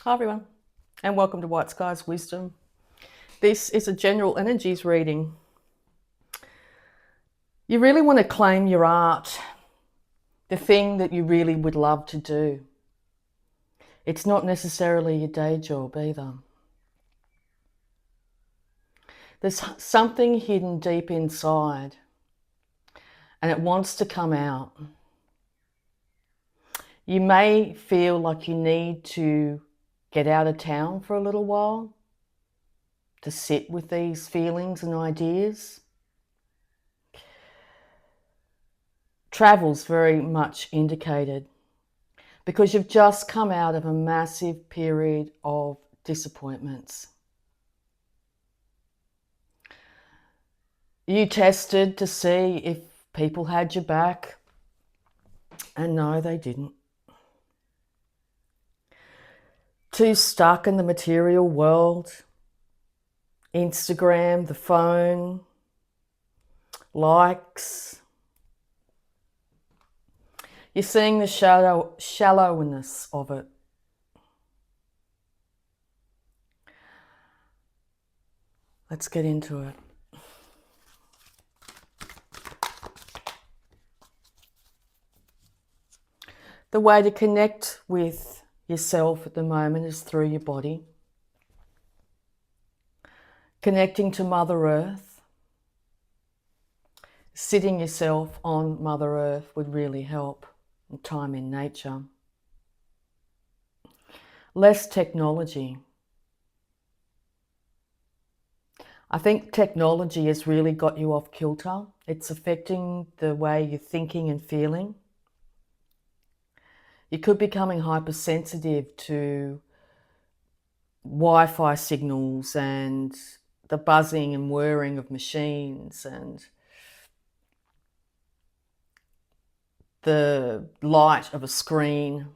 Hi everyone, and welcome to Whiteskys Wisdom. This is a general energies reading. You really want to claim your art, the thing that you really would love to do. It's not necessarily your day job either. There's something hidden deep inside, and it wants to come out. You may feel like you need to get out of town for a little while to sit with these feelings and ideas. Travel's very much indicated because you've just come out of a massive period of disappointments. You tested to see if people had your back, and no, they didn't. Too stuck in the material world, Instagram, the phone, likes. You're seeing the shallowness of it. Let's get into it. The way to connect with yourself at the moment is through your body. Connecting to Mother Earth. Sitting yourself on Mother Earth would really help. Time in nature. Less technology. I think technology has really got you off kilter. It's affecting the way you're thinking and feeling. You could be becoming hypersensitive to Wi-Fi signals and the buzzing and whirring of machines and the light of a screen.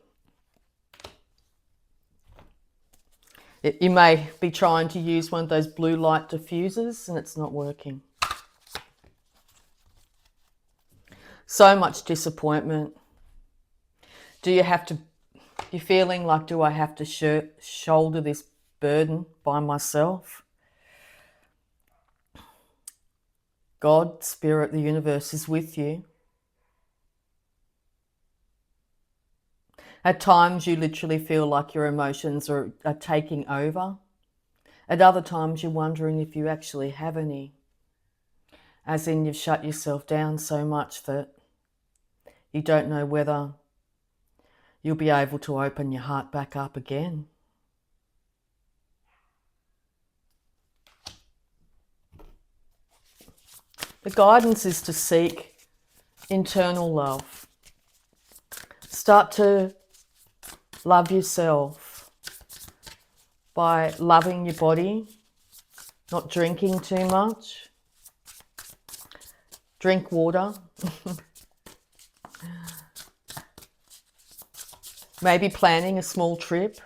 You may be trying to use one of those blue light diffusers and it's not working. So much disappointment. You're feeling like, do I have to shoulder this burden by myself? God, Spirit, the universe is with you. At times you literally feel like your emotions are taking over. At other times you're wondering if you actually have any. As in you've shut yourself down so much that you don't know whether you'll be able to open your heart back up again. The guidance is to seek internal love. Start to love yourself by loving your body, not drinking too much. Drink water. Maybe planning a small trip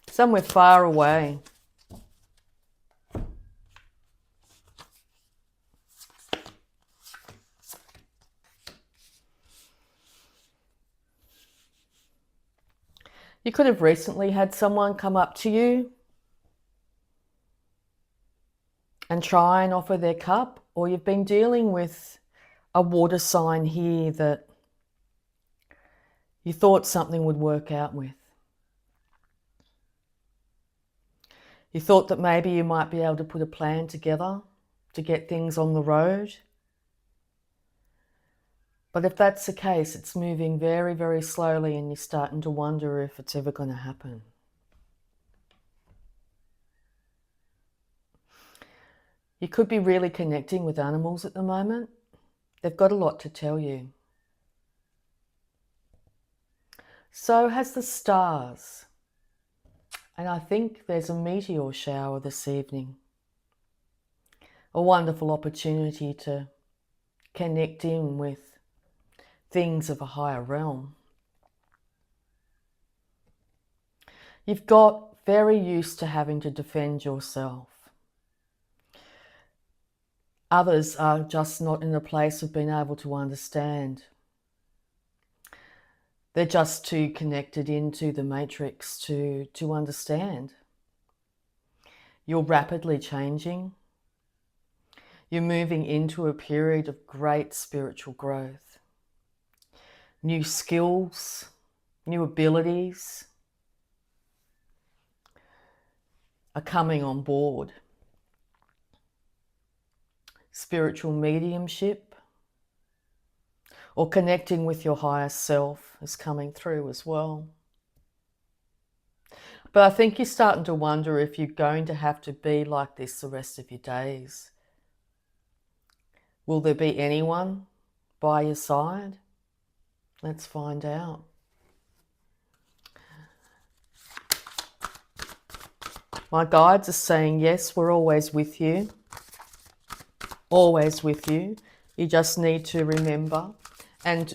somewhere far away. You could have recently had someone come up to you and try and offer their cup, or you've been dealing with a water sign here that you thought something would work out with. You thought that maybe you might be able to put a plan together to get things on the road. But if that's the case, it's moving very, very slowly and you're starting to wonder if it's ever going to happen. You could be really connecting with animals at the moment. They've got a lot to tell you. So has the stars. And I think there's a meteor shower this evening. A wonderful opportunity to connect in with things of a higher realm. You've got very used to having to defend yourself. Others are just not in a place of being able to understand. They're just too connected into the matrix to understand. You're rapidly changing. You're moving into a period of great spiritual growth. New skills, new abilities are coming on board. Spiritual mediumship or connecting with your higher self is coming through as well. But I think you're starting to wonder if you're going to have to be like this the rest of your days. Will there be anyone by your side? Let's find out. My guides are saying, yes, we're always with you. Always with you. You just need to remember. And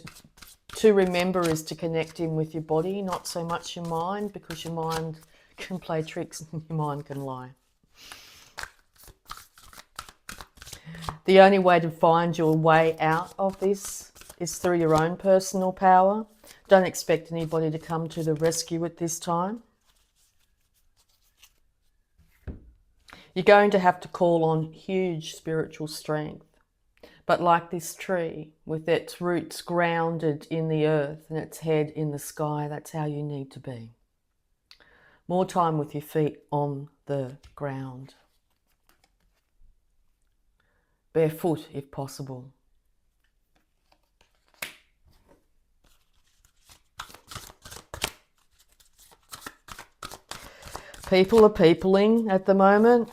to remember is to connect in with your body, not so much your mind, because your mind can play tricks and your mind can lie. The only way to find your way out of this is through your own personal power. Don't expect anybody to come to the rescue at this time. You're going to have to call on huge spiritual strength. But like this tree, with its roots grounded in the earth and its head in the sky, that's how you need to be. More time with your feet on the ground. Barefoot if possible. People are peopling at the moment.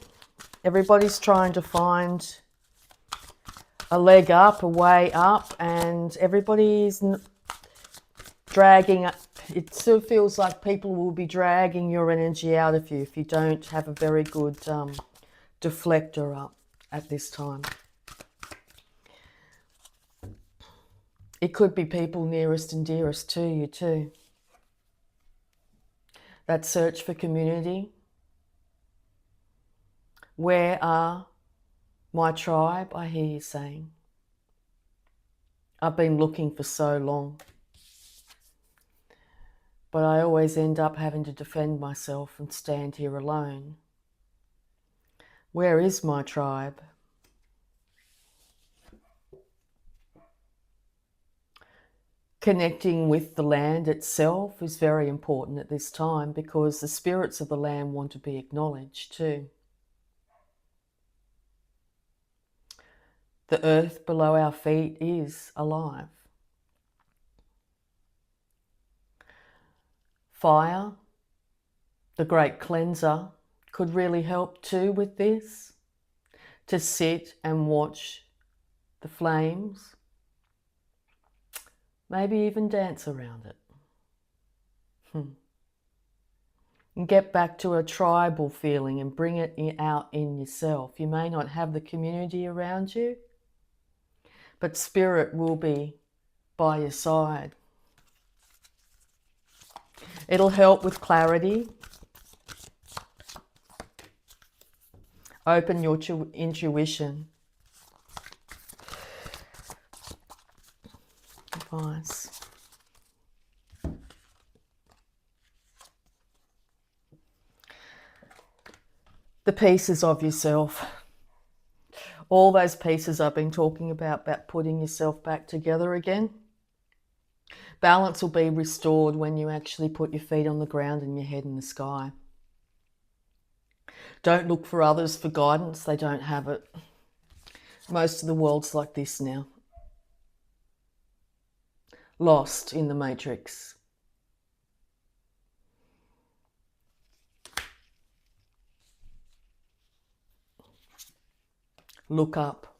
Everybody's trying to find a leg up, a way up, and everybody's dragging up. It still feels like people will be dragging your energy out of you if you don't have a very good deflector up at this time. It could be people nearest and dearest to you too. That search for community. Where are my tribe? I hear you saying. I've been looking for so long. But I always end up having to defend myself and stand here alone. Where is my tribe? Connecting with the land itself is very important at this time because the spirits of the land want to be acknowledged too. The earth below our feet is alive. Fire, the great cleanser, could really help too with this. To sit and watch the flames. Maybe even dance around it. And get back to a tribal feeling and bring it out in yourself. You may not have the community around you, but spirit will be by your side. It'll help with clarity. Open your intuition. Advice. The pieces of yourself. All those pieces I've been talking about putting yourself back together again. Balance will be restored when you actually put your feet on the ground and your head in the sky. Don't look for others for guidance. They don't have it. Most of the world's like this now. Lost in the matrix. Look up.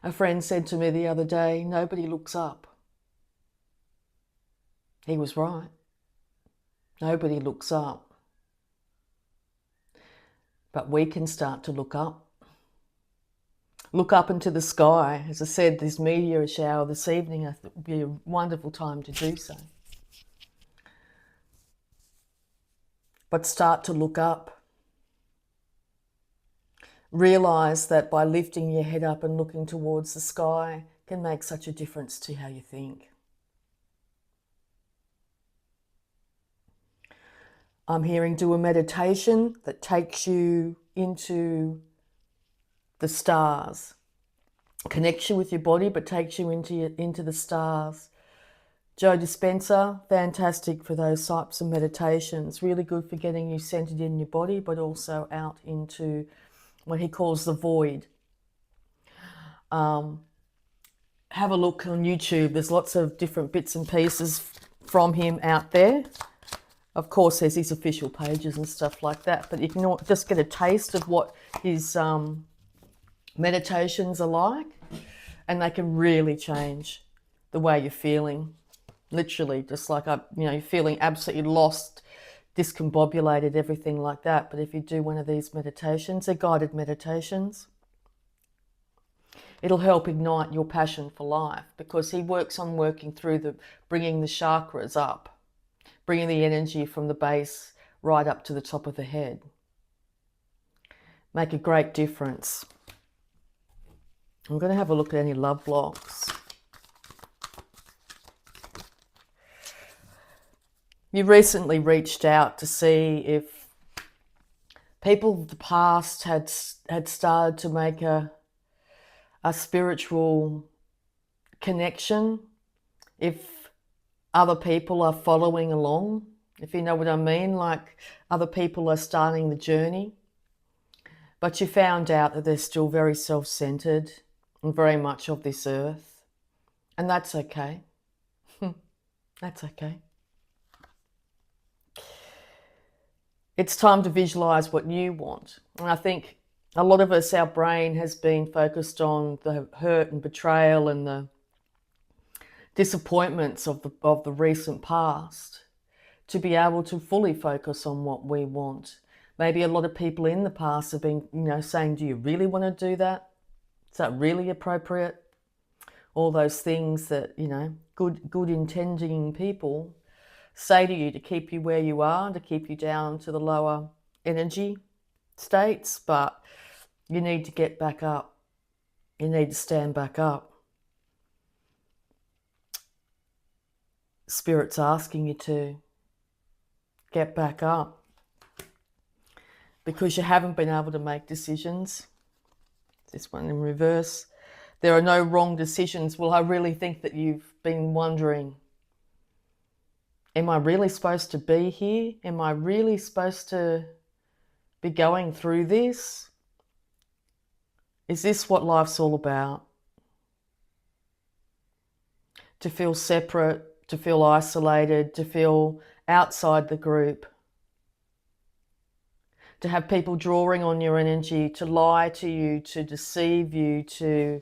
A friend said to me the other day, nobody looks up. He was right. Nobody looks up. But we can start to look up. Look up into the sky. As I said, this meteor shower this evening, I thought would be a wonderful time to do so. But start to look up. Realise that by lifting your head up and looking towards the sky can make such a difference to how you think. I'm hearing do a meditation that takes you into the stars. Connects you with your body, but takes you into the stars. Joe Dispenza, fantastic for those types of meditations. Really good for getting you centered in your body, but also out into what he calls the void. Have a look on YouTube. There's lots of different bits and pieces from him out there. Of course, there's his official pages and stuff like that, but you can just get a taste of what his meditations are like, and they can really change the way you're feeling. Literally, just like you're feeling absolutely lost, discombobulated, everything like that. But if you do one of these meditations, they're guided meditations, it'll help ignite your passion for life, because he works on bringing the chakras up, bringing the energy from the base right up to the top of the head. Make a great difference. I'm going to have a look at any love blocks. You recently reached out to see if people of the past had started to make a spiritual connection, if other people are following along, if you know what I mean, like other people are starting the journey, but you found out that they're still very self-centered and very much of this earth, and that's okay. That's okay. It's time to visualize what you want. And I think a lot of us, our brain has been focused on the hurt and betrayal and the disappointments of the recent past, to be able to fully focus on what we want. Maybe a lot of people in the past have been, saying, do you really want to do that? Is that really appropriate? All those things that, good intending people say to you to keep you where you are, to keep you down to the lower energy states, but you need to get back up. You need to stand back up. Spirit's asking you to get back up, because you haven't been able to make decisions. This one in reverse. There are no wrong decisions. Well, I really think that you've been wondering, am I really supposed to be here? Am I really supposed to be going through this? Is this what life's all about? To feel separate, to feel isolated, to feel outside the group, to have people drawing on your energy, to lie to you, to deceive you, to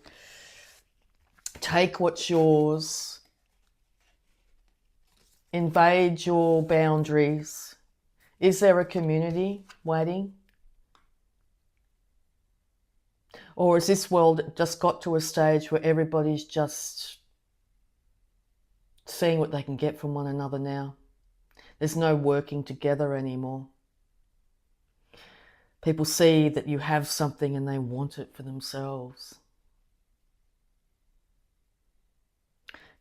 take what's yours, invade your boundaries. Is there a community waiting? Or has this world just got to a stage where everybody's just seeing what they can get from one another now? There's no working together anymore. People see that you have something and they want it for themselves.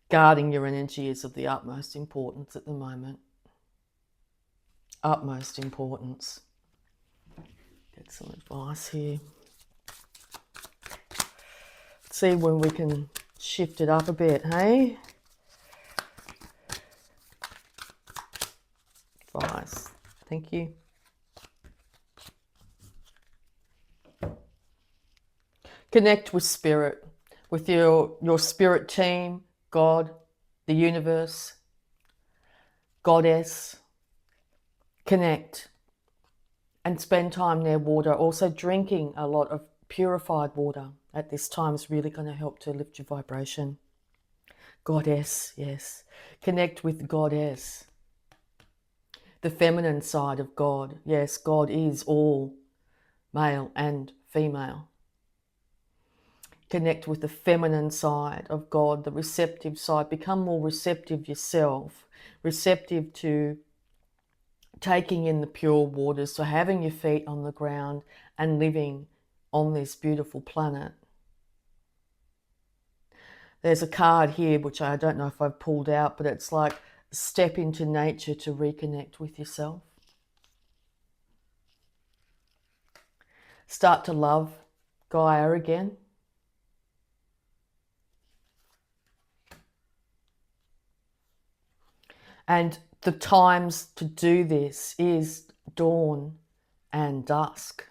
Guarding your energy is of the utmost importance at the moment. Utmost importance. Get some advice here. See when we can shift it up a bit, hey? Advice. Thank you. Connect with spirit, with your spirit team, God, the universe, goddess. Connect and spend time near water. Also, drinking a lot of purified water at this time is really going to help to lift your vibration. Goddess, yes. Connect with goddess. The feminine side of God. Yes, God is all male and female. Connect with the feminine side of God, the receptive side. Become more receptive yourself, receptive to taking in the pure waters, so having your feet on the ground and living on this beautiful planet. There's a card here, which I don't know if I've pulled out, but it's like step into nature to reconnect with yourself. Start to love Gaia again. And the times to do this is dawn and dusk.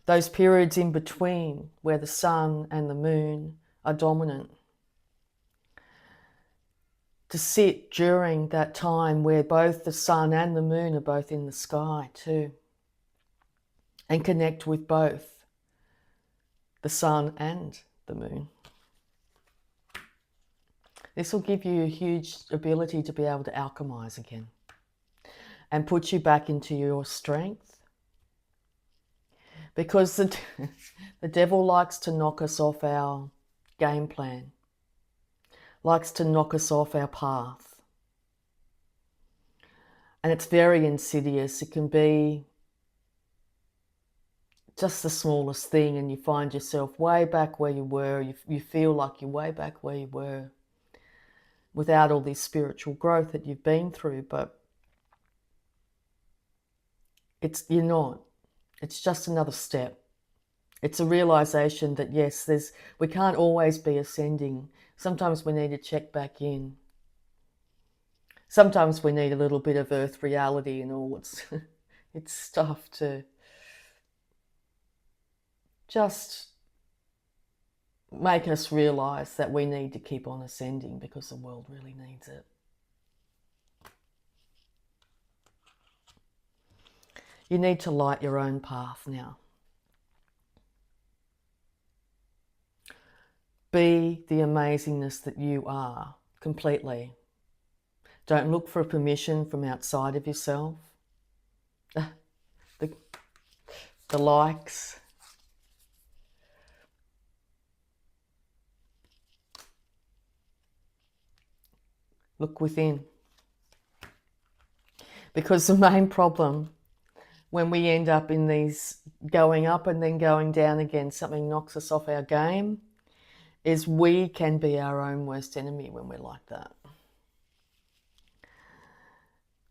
Those periods in between where the sun and the moon are dominant. To sit during that time where both the sun and the moon are both in the sky too. And connect with both the sun and the moon. This will give you a huge ability to be able to alchemize again and put you back into your strength. Because the devil likes to knock us off our game plan, likes to knock us off our path. And it's very insidious. It can be just the smallest thing and you find yourself way back where you were. You feel like you're way back where you were without all this spiritual growth that you've been through, but you're not. It's just another step. It's a realization that yes, we can't always be ascending. Sometimes we need to check back in. Sometimes we need a little bit of earth reality and all its stuff to just make us realize that we need to keep on ascending because the world really needs it. You need to light your own path now. Be the amazingness that you are completely. Don't look for permission from outside of yourself. The likes. Look within. Because the main problem when we end up in these going up and then going down again, something knocks us off our game, is we can be our own worst enemy when we're like that.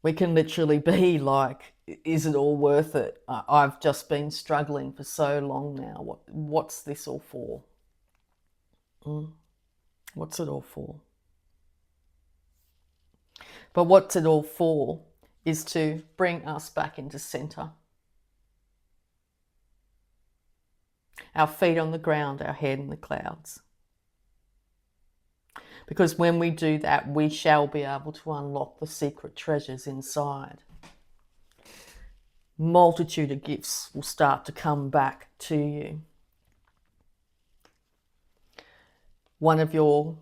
We can literally be like, is it all worth it? I've just been struggling for so long now. What's this all for? What's it all for? But what's it all for is to bring us back into center. Our feet on the ground, our head in the clouds. Because when we do that, we shall be able to unlock the secret treasures inside. Multitude of gifts will start to come back to you. One of your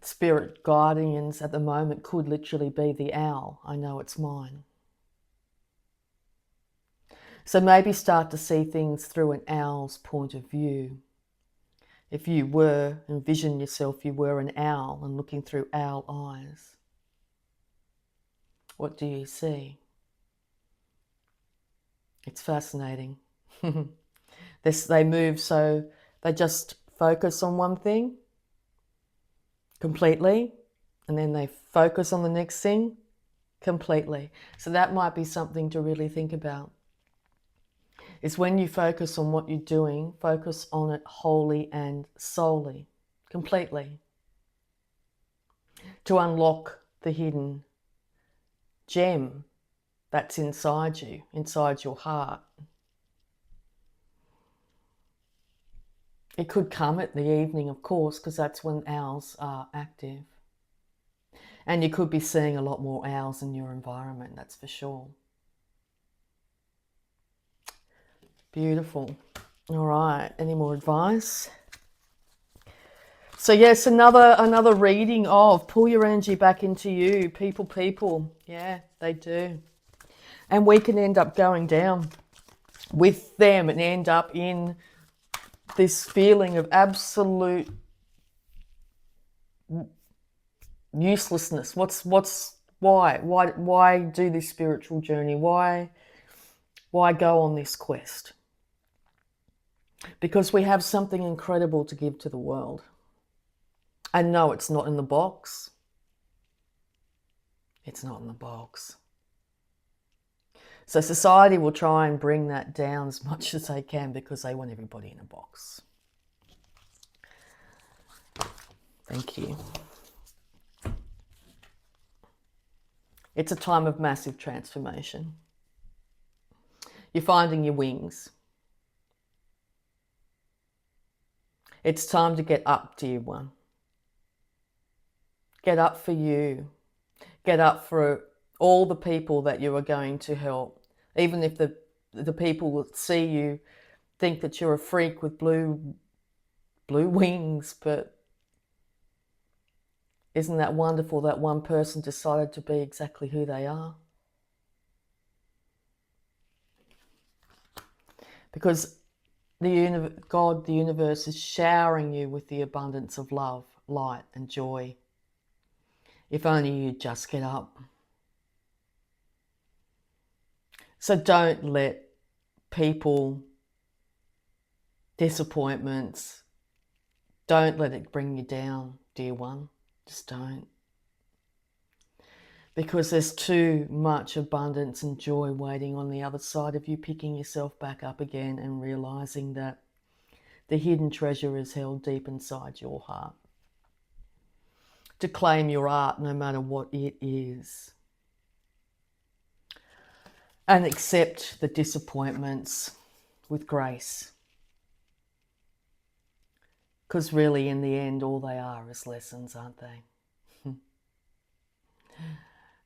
spirit guardians at the moment could literally be the owl. I know it's mine. So maybe start to see things through an owl's point of view. If you envision yourself, you were an owl and looking through owl eyes. What do you see? It's fascinating. They move so they just focus on one thing completely, and then they focus on the next thing completely. So that might be something to really think about. Is when you focus on what you're doing, focus on it wholly and solely, completely. To unlock the hidden gem that's inside you, inside your heart. It could come at the evening, of course, because that's when owls are active. And you could be seeing a lot more owls in your environment, that's for sure. Beautiful. All right, any more advice? So yes, another reading of pull your energy back into you. People. Yeah, they do. And we can end up going down with them and end up in this feeling of absolute uselessness. Why do this spiritual journey? Why go on this quest? Because we have something incredible to give to the world. And no, it's not in the box. It's not in the box. So society will try and bring that down as much as they can because they want everybody in a box. Thank you. It's a time of massive transformation. You're finding your wings. It's time to get up, dear one. Get up for you. Get up for all the people that you are going to help. Even if the people that see you think that you're a freak with blue wings, but isn't that wonderful that one person decided to be exactly who they are? Because God, the universe, is showering you with the abundance of love, light and joy. If only you just get up. So don't let people, disappointments, don't let it bring you down, dear one. Just don't. Because there's too much abundance and joy waiting on the other side of you picking yourself back up again and realizing that the hidden treasure is held deep inside your heart. To claim your art no matter what it is. And accept the disappointments with grace. Because really, in the end, all they are is lessons, aren't they?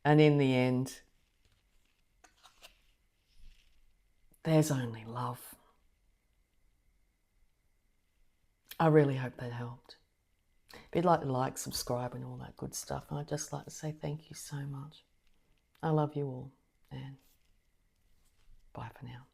And in the end, there's only love. I really hope that helped. If you'd like, subscribe and all that good stuff, I'd just like to say thank you so much. I love you all, and bye for now.